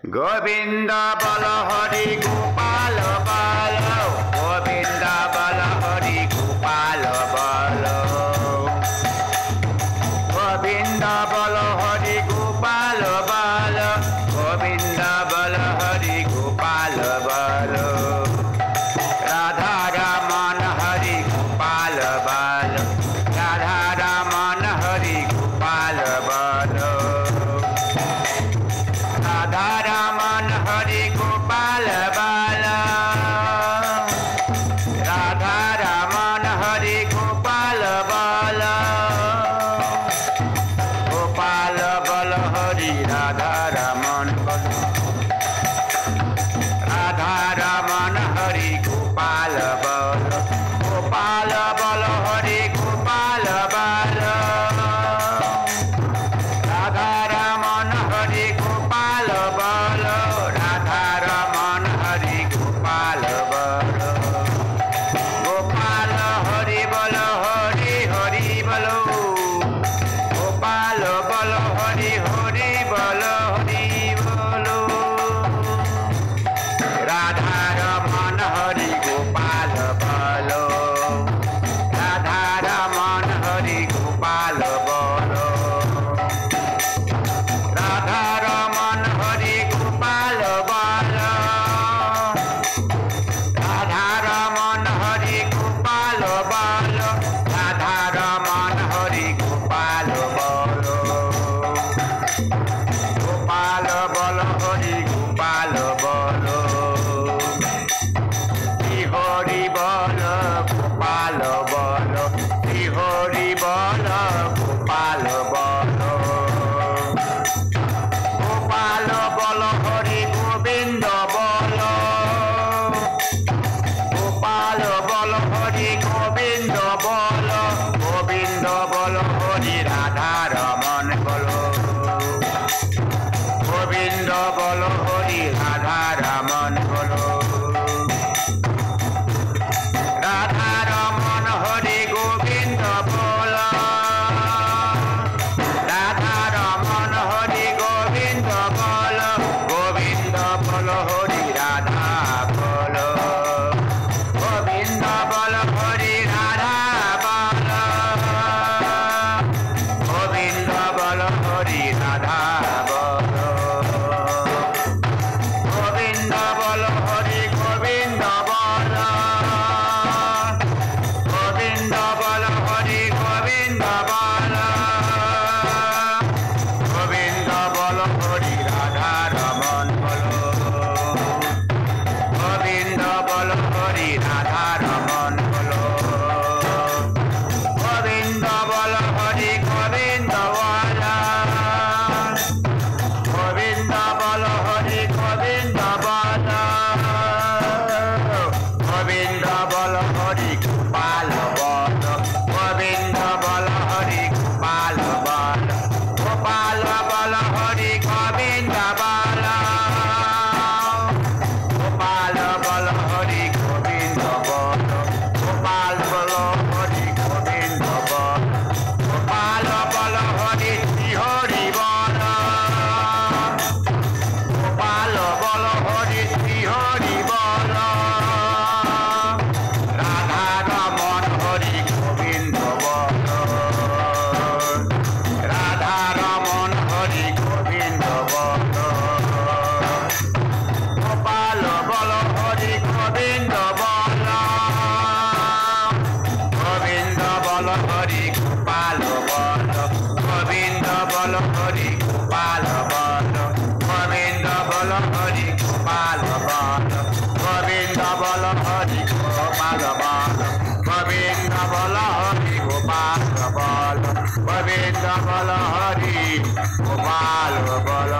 गोविंद बल हरि गोपाल बल गोविंद बल हरि गोपाल बल गोविंद बल हरि गोपाल बल गोविंद बल हरि गोपाल बल राधा रमन हरि गोपाल बल राधा रमन हरि गोपाल बल राधा रमन हरि गोपाल बल राधा रमन हरि गोपाल बल गोपाल बल हरि राधा रमन बल राधा रमन हरि गोपाल बल गोपाल बल हरि गोपाल बल राधा रमन हरि गोपाल बल राधा रमन हरि गोपाल बल गोपाल हरि बल हरि हरि बल गोपाल बल हरि हरि बल हरि बल राधा रमन हरि गोपाल बल राधा रमन हरि गोपाल बल राधा रमन हरि गोपाल बल राधा रमन हरि गोपाल बल राधा रमन हरि गोपाल बल गोपाल बल हरि गोपाल बल हरि बल गोपाल बल हरि बल गोपाल बल गोपाल बल हरि गोविंद बल गोपाल बल हरि गोविंद बल गोविंद बल हरि राधा रमन बल गोविंद बल हरि राधा रमन बल राधा रमन हरि गोविंद बल राधा रमन हरि गोविंद बल गोविंद बल हरि राधा बल गोविंद बल हरि राधा बल गोविंद बल हरि राधा बल गोविंद बल हरि गोविंद बल गोविंद बल हरि गोविंद बल गोविंद बल हरि राधा रमन बल गोविंद बल हरि राधा रमन बल गोविंद बल हरि गोविंद बल गोविंद बल हरि गोविंद बल गोविंद बल हरि गोपाल बल गोविंद बल हरि गोपाल बल गोपाल बल हरि गोविंद बल गोपाल बल हरि गोविंद बल गोपाल बल हरि गोविंद बल गोपाल बल हरि हरि बल गोपाल बल हरि हरि बल राधा रमन हरि गोविंद बल राधा रमन हरि गोविंद बल गोपाल बल हरि गोविंद बल गोविंद बल हरि गोपाल बल गोविंद बल हरि गोपाल बल गोविंद बल हरि गोपाल बल गोविंद बल हरि गोपाल बल गोविंद बल हरि गोपाल बल गोविंद बल हरि गोपाल बल